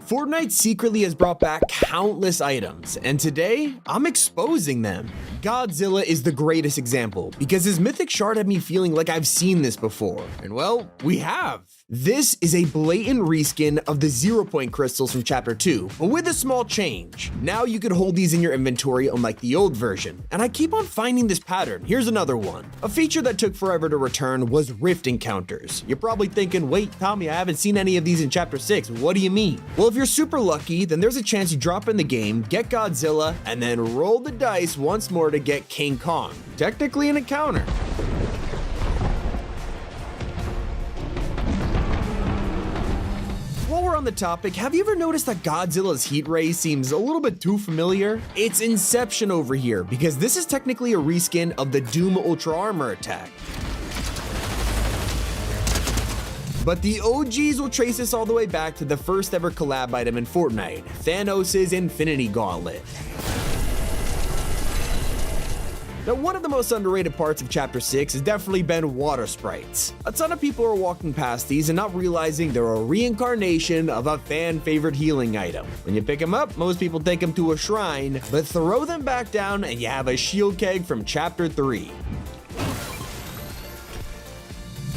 Fortnite secretly has brought back countless items, and today, I'm exposing them. Godzilla is the greatest example, because his mythic shard had me feeling like I've seen this before. And well, we have. This is a blatant reskin of the 0-point crystals from Chapter 2, but with a small change. Now you can hold these in your inventory unlike the old version, and I keep on finding this pattern. Here's another one. A feature that took forever to return was Rift Encounters. You're probably thinking, wait, Tommy, I haven't seen any of these in Chapter 6. What do you mean? Well, if you're super lucky, then there's a chance you drop in the game, get Godzilla, and then roll the dice once more to get King Kong. Technically an encounter. While we're on the topic, have you ever noticed that Godzilla's heat ray seems a little bit too familiar? It's Inception over here, because this is technically a reskin of the Doom Ultra Armor attack. But the OGs will trace this all the way back to the first ever collab item in Fortnite, Thanos' Infinity Gauntlet. Now, one of the most underrated parts of Chapter 6 has definitely been water sprites. A ton of people are walking past these and not realizing they're a reincarnation of a fan-favorite healing item. When you pick them up, most people take them to a shrine, but throw them back down and you have a shield keg from Chapter 3.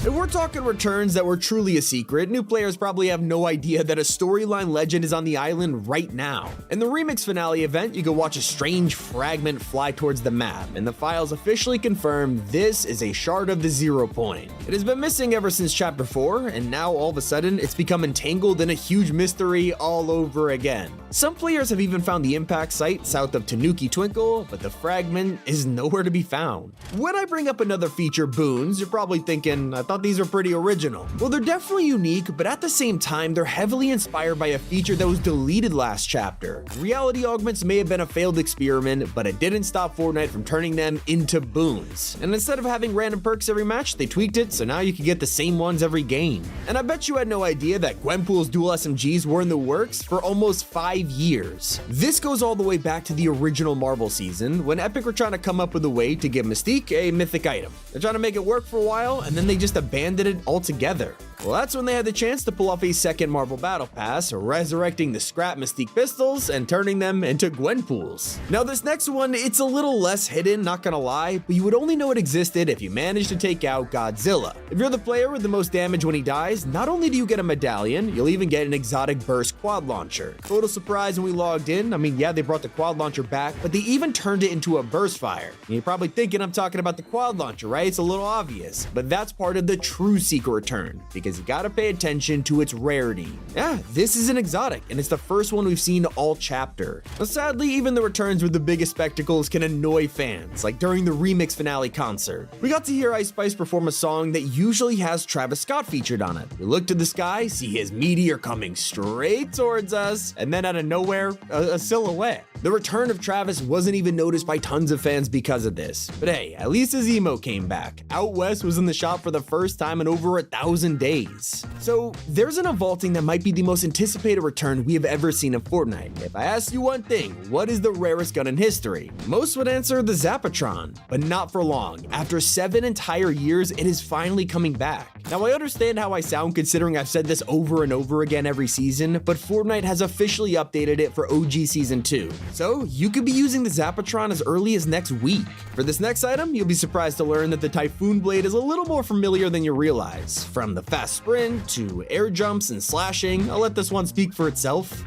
If we're talking returns that were truly a secret, new players probably have no idea that a storyline legend is on the island right now. In the remix finale event, you can watch a strange fragment fly towards the map, and the files officially confirm this is a shard of the 0-point. It has been missing ever since Chapter 4, and now all of a sudden, it's become entangled in a huge mystery all over again. Some players have even found the impact site south of Tanuki Twinkle, but the fragment is nowhere to be found. When I bring up another feature, boons, you're probably thinking, I thought these are pretty original. Well, they're definitely unique, but at the same time, they're heavily inspired by a feature that was deleted last chapter. Reality augments may have been a failed experiment, but it didn't stop Fortnite from turning them into boons. And instead of having random perks every match, they tweaked it so now you can get the same ones every game. And I bet you had no idea that Gwenpool's dual SMGs were in the works for almost 5 years. This goes all the way back to the original Marvel season, when Epic were trying to come up with a way to give Mystique a mythic item. They're trying to make it work for a while, and then they just abandoned it altogether. Well, that's when they had the chance to pull off a second Marvel Battle Pass, resurrecting the scrap Mystique pistols and turning them into Gwenpools. Now this next one, it's a little less hidden, not gonna lie, but you would only know it existed if you managed to take out Godzilla. If you're the player with the most damage when he dies, not only do you get a medallion, you'll even get an exotic burst quad launcher. Total surprise when we logged in, I mean, yeah, they brought the quad launcher back, but they even turned it into a burst fire. And you're probably thinking I'm talking about the quad launcher, right? It's a little obvious, but that's part of the true secret return, because you gotta pay attention to its rarity. Yeah, this is an exotic, and it's the first one we've seen all chapter. But sadly, even the returns with the biggest spectacles can annoy fans, like during the remix finale concert. We got to hear Ice Spice perform a song that usually has Travis Scott featured on it. We look to the sky, see his meteor coming straight towards us, and then out of nowhere, a silhouette. The return of Travis wasn't even noticed by tons of fans because of this. But hey, at least his emo came back. Out West was in the shop for the first time in over 1,000 days. So there's an vaulting that might be the most anticipated return we have ever seen in Fortnite. If I asked you one thing, what is the rarest gun in history? Most would answer the Zapatron, but not for long. After 7 entire years, it is finally coming back. Now I understand how I sound considering I've said this over and over again every season, but Fortnite has officially updated it for OG Season 2. So you could be using the Zapatron as early as next week. For this next item, you'll be surprised to learn that the Typhoon Blade is a little more familiar than you realize. From the fast sprint to air jumps and slashing, I'll let this one speak for itself.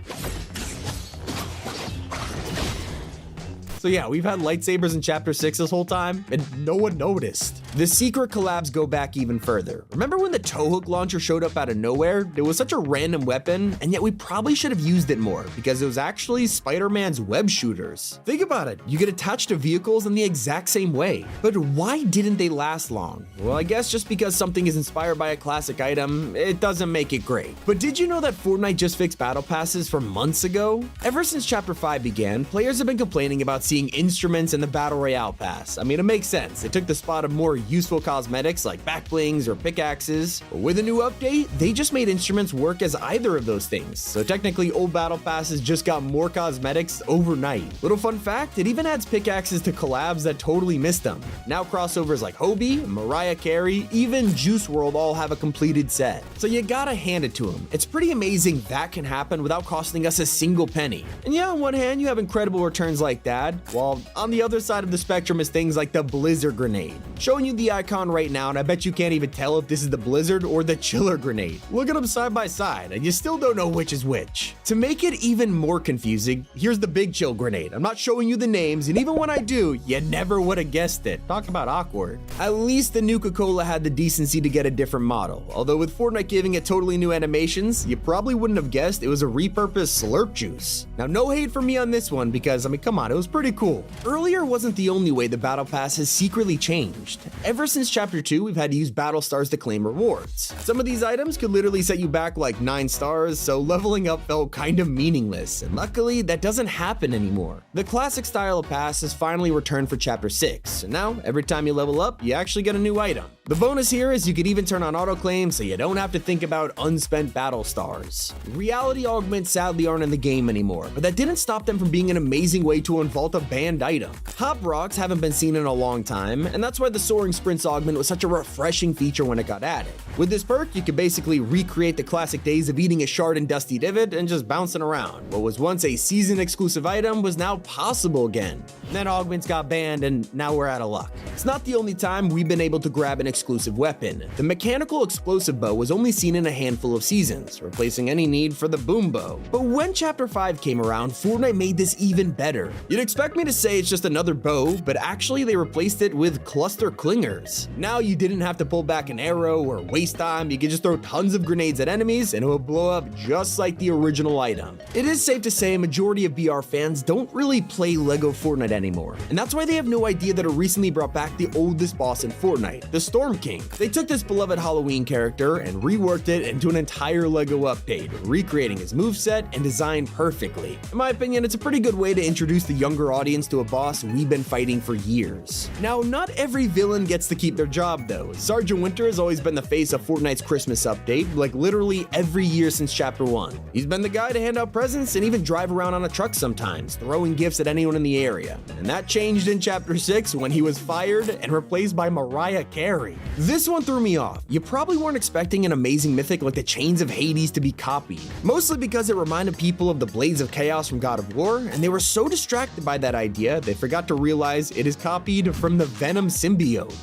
So yeah, we've had lightsabers in Chapter 6 this whole time, and no one noticed. The secret collabs go back even further. Remember when the tow hook launcher showed up out of nowhere? It was such a random weapon, and yet we probably should have used it more, because it was actually Spider-Man's web shooters. Think about it, you get attached to vehicles in the exact same way. But why didn't they last long? Well, I guess just because something is inspired by a classic item, it doesn't make it great. But did you know that Fortnite just fixed battle passes for months ago? Ever since Chapter 5 began, players have been complaining about seeing instruments in the Battle Royale pass. I mean, it makes sense. It took the spot of more useful cosmetics like back blings or pickaxes. But with a new update, they just made instruments work as either of those things, so technically old battle passes just got more cosmetics overnight. Little fun fact, it even adds pickaxes to collabs that totally missed them. Now crossovers like Hobie, Mariah Carey, even Juice WRLD all have a completed set. So you gotta hand it to them. It's pretty amazing that can happen without costing us a single penny. And yeah, on one hand, you have incredible returns like that, while on the other side of the spectrum is things like the Blizzard grenade. Showing you the icon right now, and I bet you can't even tell if this is the Blizzard or the Chiller grenade. Look at them side by side, and you still don't know which is which. To make it even more confusing, here's the Big Chill grenade. I'm not showing you the names, and even when I do, you never would have guessed it. Talk about awkward. At least the Nuka-Cola had the decency to get a different model, although with Fortnite giving it totally new animations, you probably wouldn't have guessed it was a repurposed Slurp Juice. Now, no hate for me on this one because, I mean, come on, it was pretty cool. Earlier wasn't the only way the Battle Pass has secretly changed. Ever since Chapter 2, we've had to use Battle Stars to claim rewards. Some of these items could literally set you back like 9 stars, so leveling up felt kind of meaningless, and luckily, that doesn't happen anymore. The classic style of pass has finally returned for Chapter 6, and now, every time you level up, you actually get a new item. The bonus here is you could even turn on autoclaim so you don't have to think about unspent battle stars. Reality augments sadly aren't in the game anymore, but that didn't stop them from being an amazing way to unvault a banned item. Hop rocks haven't been seen in a long time, and that's why the soaring sprints augment was such a refreshing feature when it got added. With this perk, you could basically recreate the classic days of eating a shard in Dusty Divot and just bouncing around. What was once a season exclusive item was now possible again. Then augments got banned, and now we're out of luck. It's not the only time we've been able to grab an exclusive weapon. The mechanical explosive bow was only seen in a handful of seasons, replacing any need for the boom bow. But when Chapter 5 came around, Fortnite made this even better. You'd expect me to say it's just another bow, but actually they replaced it with cluster clingers. Now you didn't have to pull back an arrow or waste time, you could just throw tons of grenades at enemies and it would blow up just like the original item. It is safe to say a majority of BR fans don't really play LEGO Fortnite anymore, and that's why they have no idea that it recently brought back the oldest boss in Fortnite, the Storm King. They took this beloved Halloween character and reworked it into an entire LEGO update, recreating his moveset and design perfectly. In my opinion, it's a pretty good way to introduce the younger audience to a boss we've been fighting for years. Now, not every villain gets to keep their job though. Sergeant Winter has always been the face of Fortnite's Christmas update, like literally every year since Chapter 1. He's been the guy to hand out presents and even drive around on a truck sometimes, throwing gifts at anyone in the area. And that changed in Chapter 6 when he was fired and replaced by Mariah Carey. This one threw me off. You probably weren't expecting an amazing mythic like the Chains of Hades to be copied, mostly because it reminded people of the Blades of Chaos from God of War, and they were so distracted by that idea they forgot to realize it is copied from the Venom symbiote.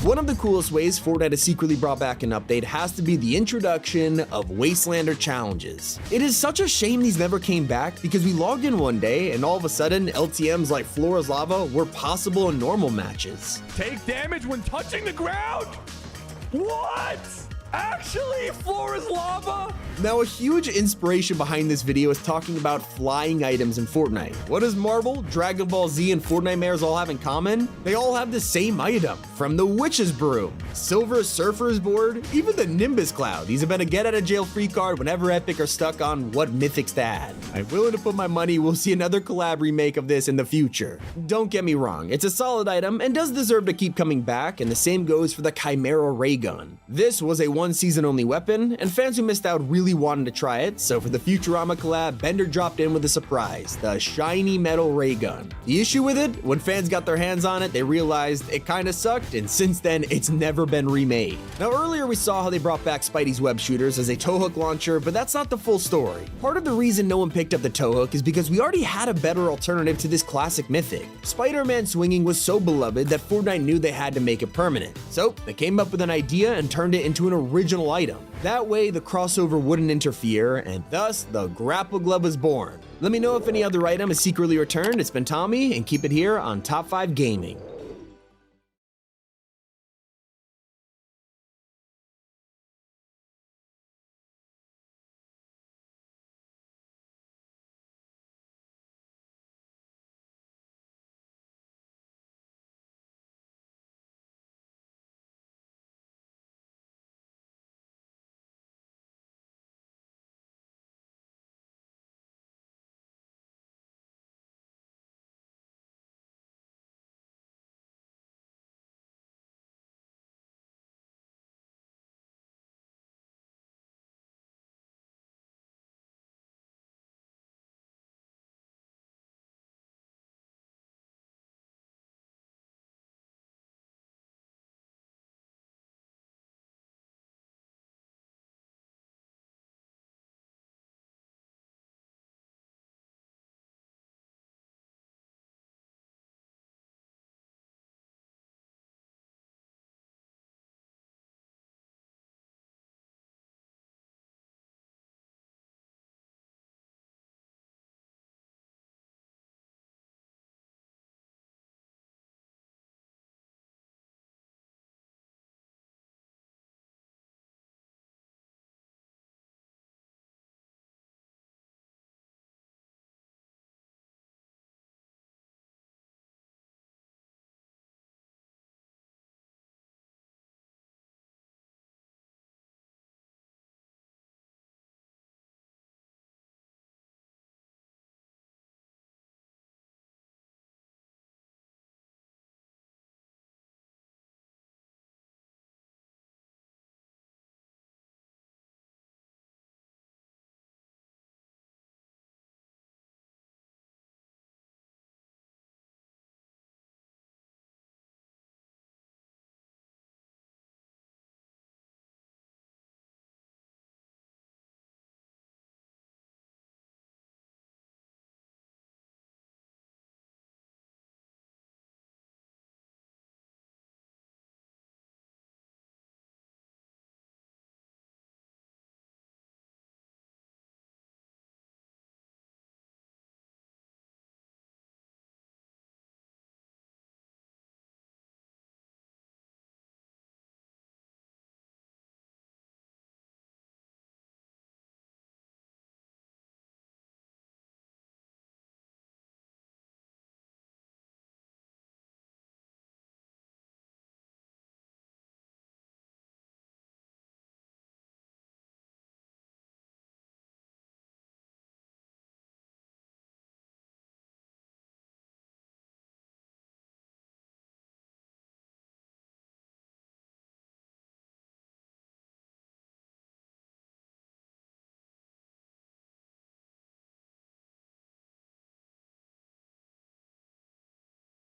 One of the coolest ways Fortnite has secretly brought back an update has to be the introduction of Wastelander challenges. It is such a shame these never came back because we logged in one day and all of a sudden LTMs like Floor is Lava were possible in normal matches. Take damage when touching the ground? What? Actually, Floor is Lava? Now, a huge inspiration behind this video is talking about flying items in Fortnite. What does Marvel, Dragon Ball Z, and Fortnite Mares all have in common? They all have the same item, from the Witch's Broom, Silver Surfer's Board, even the Nimbus Cloud. These have been a get-out-of-jail-free card whenever Epic are stuck on what mythics to add. I'm willing to put my money we'll see another collab remake of this in the future. Don't get me wrong, it's a solid item and does deserve to keep coming back, and the same goes for the Chimera Ray Gun. This was a one-season only weapon, and fans who missed out really wanted to try it, so for the Futurama collab, Bender dropped in with a surprise, the shiny metal ray gun. The issue with it, when fans got their hands on it, they realized it kinda sucked, and since then, it's never been remade. Now earlier we saw how they brought back Spidey's web shooters as a tow hook launcher, but that's not the full story. Part of the reason no one picked up the tow hook is because we already had a better alternative to this classic mythic. Spider-Man swinging was so beloved that Fortnite knew they had to make it permanent. So they came up with an idea and turned it into an original item. That way the crossover wouldn't interfere, and thus the grapple glove was born. Let me know if any other item is secretly returned. It's been Tommy, and keep it here on Top 5 Gaming.